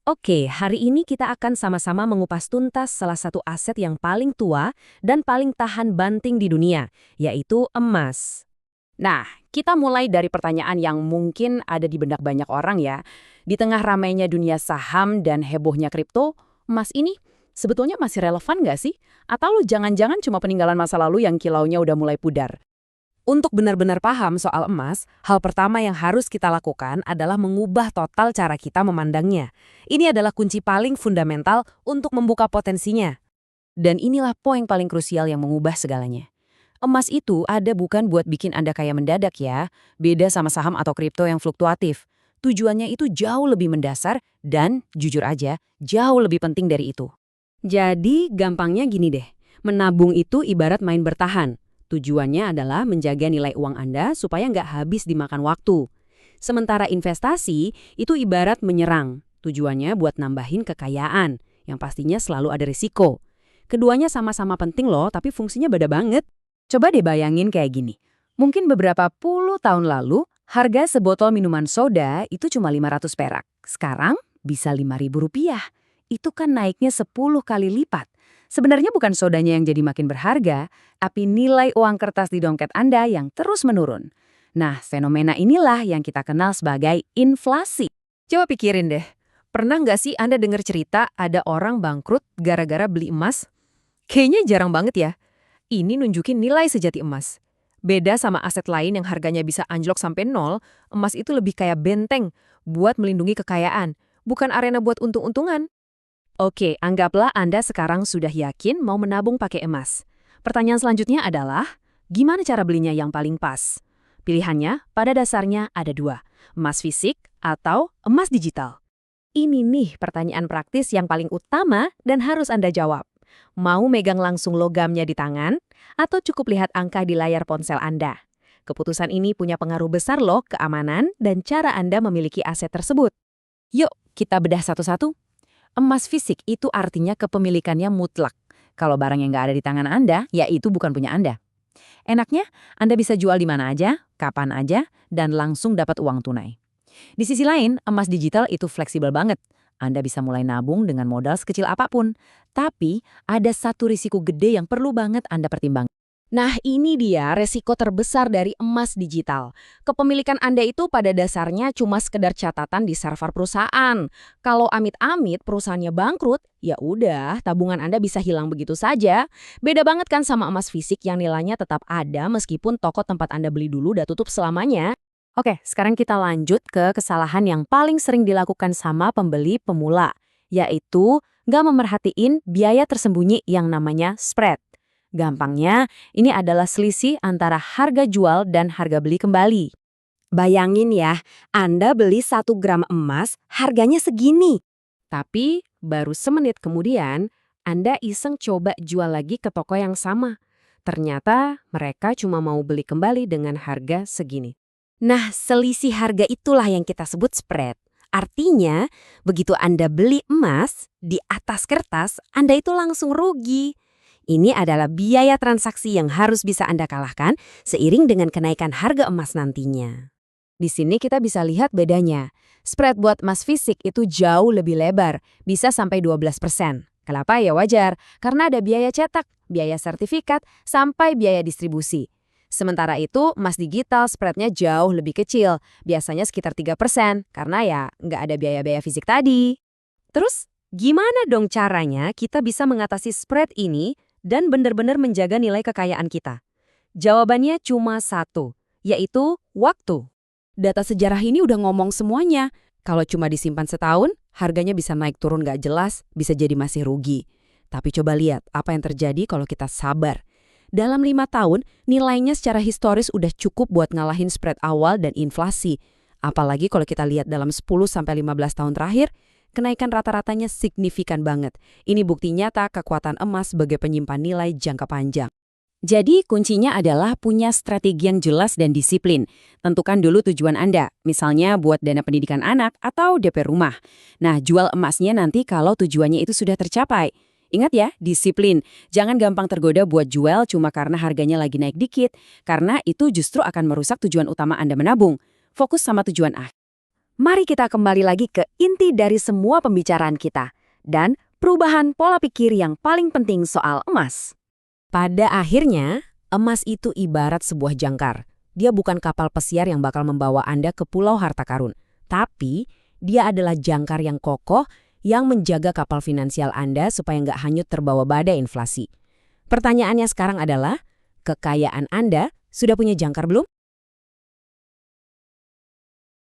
Oke, hari ini kita akan sama-sama mengupas tuntas salah satu aset yang paling tua dan paling tahan banting di dunia, yaitu emas. Nah, kita mulai dari pertanyaan yang mungkin ada di benak banyak orang ya. Di tengah ramainya dunia saham dan hebohnya kripto, emas ini sebetulnya masih relevan nggak sih? Atau lu jangan-jangan cuma peninggalan masa lalu yang kilaunya udah mulai pudar? Untuk benar-benar paham soal emas, hal pertama yang harus kita lakukan adalah mengubah total cara kita memandangnya. Ini adalah kunci paling fundamental untuk membuka potensinya. Dan inilah poin paling krusial yang mengubah segalanya. Emas itu ada bukan buat bikin Anda kaya mendadak ya, beda sama saham atau kripto yang fluktuatif. Tujuannya itu jauh lebih mendasar dan, jujur aja, jauh lebih penting dari itu. Jadi, gampangnya gini deh, menabung itu ibarat main bertahan. Tujuannya adalah menjaga nilai uang Anda supaya nggak habis dimakan waktu. Sementara investasi itu ibarat menyerang. Tujuannya buat nambahin kekayaan, yang pastinya selalu ada risiko. Keduanya sama-sama penting loh, tapi fungsinya beda banget. Coba deh bayangin kayak gini. Mungkin beberapa puluh tahun lalu, harga sebotol minuman soda itu cuma 500 perak. Sekarang bisa 5.000 rupiah. Itu kan naiknya 10 kali lipat. Sebenarnya bukan sodanya yang jadi makin berharga, tapi nilai uang kertas di dompet Anda yang terus menurun. Nah, fenomena inilah yang kita kenal sebagai inflasi. Coba pikirin deh, pernah nggak sih Anda dengar cerita ada orang bangkrut gara-gara beli emas? Kayaknya jarang banget ya. Ini nunjukin nilai sejati emas. Beda sama aset lain yang harganya bisa anjlok sampai nol, emas itu lebih kayak benteng buat melindungi kekayaan, bukan arena buat untung-untungan. Oke, anggaplah Anda sekarang sudah yakin mau menabung pakai emas. Pertanyaan selanjutnya adalah, gimana cara belinya yang paling pas? Pilihannya pada dasarnya ada dua, emas fisik atau emas digital. Ini nih pertanyaan praktis yang paling utama dan harus Anda jawab. Mau megang langsung logamnya di tangan, atau cukup lihat angka di layar ponsel Anda? Keputusan ini punya pengaruh besar loh keamanan dan cara Anda memiliki aset tersebut. Yuk, kita bedah satu-satu. Emas fisik itu artinya kepemilikannya mutlak. Kalau barang yang nggak ada di tangan Anda, ya itu bukan punya Anda. Enaknya, Anda bisa jual di mana aja, kapan aja, dan langsung dapat uang tunai. Di sisi lain, emas digital itu fleksibel banget. Anda bisa mulai nabung dengan modal sekecil apapun. Tapi, ada satu risiko gede yang perlu banget Anda pertimbangkan. Nah, ini dia resiko terbesar dari emas digital. Kepemilikan Anda itu pada dasarnya cuma sekedar catatan di server perusahaan. Kalau amit-amit perusahaannya bangkrut, ya udah, tabungan Anda bisa hilang begitu saja. Beda banget kan sama emas fisik yang nilainya tetap ada meskipun toko tempat Anda beli dulu udah tutup selamanya. Oke, sekarang kita lanjut ke kesalahan yang paling sering dilakukan sama pembeli pemula, yaitu nggak memerhatiin biaya tersembunyi yang namanya spread. Gampangnya, ini adalah selisih antara harga jual dan harga beli kembali. Bayangin ya, Anda beli 1 gram emas, harganya segini. Tapi, baru semenit kemudian, Anda iseng coba jual lagi ke toko yang sama. Ternyata, mereka cuma mau beli kembali dengan harga segini. Nah, selisih harga itulah yang kita sebut spread. Artinya, begitu Anda beli emas, di atas kertas, Anda itu langsung rugi. Ini adalah biaya transaksi yang harus bisa Anda kalahkan seiring dengan kenaikan harga emas nantinya. Di sini kita bisa lihat bedanya. Spread buat emas fisik itu jauh lebih lebar, bisa sampai 12%. Kenapa? Ya wajar, karena ada biaya cetak, biaya sertifikat, sampai biaya distribusi. Sementara itu, emas digital spreadnya jauh lebih kecil, biasanya sekitar 3%, karena ya nggak ada biaya-biaya fisik tadi. Terus, gimana dong caranya kita bisa mengatasi spread ini dan benar-benar menjaga nilai kekayaan kita? Jawabannya cuma satu, yaitu waktu. Data sejarah ini udah ngomong semuanya. Kalau cuma disimpan setahun, harganya bisa naik turun gak jelas, bisa jadi masih rugi. Tapi coba lihat apa yang terjadi kalau kita sabar. Dalam 5 tahun, nilainya secara historis udah cukup buat ngalahin spread awal dan inflasi. Apalagi kalau kita lihat dalam 10-15 tahun terakhir, kenaikan rata-ratanya signifikan banget. Ini bukti nyata kekuatan emas sebagai penyimpan nilai jangka panjang. Jadi kuncinya adalah punya strategi yang jelas dan disiplin. Tentukan dulu tujuan Anda, misalnya buat dana pendidikan anak atau DP rumah. Nah, jual emasnya nanti kalau tujuannya itu sudah tercapai. Ingat ya, disiplin. Jangan gampang tergoda buat jual cuma karena harganya lagi naik dikit, karena itu justru akan merusak tujuan utama Anda menabung. Fokus sama tujuan akhir. Mari kita kembali lagi ke inti dari semua pembicaraan kita dan perubahan pola pikir yang paling penting soal emas. Pada akhirnya, emas itu ibarat sebuah jangkar. Dia bukan kapal pesiar yang bakal membawa Anda ke pulau harta karun. Tapi, dia adalah jangkar yang kokoh yang menjaga kapal finansial Anda supaya nggak hanyut terbawa badai inflasi. Pertanyaannya sekarang adalah, kekayaan Anda sudah punya jangkar belum?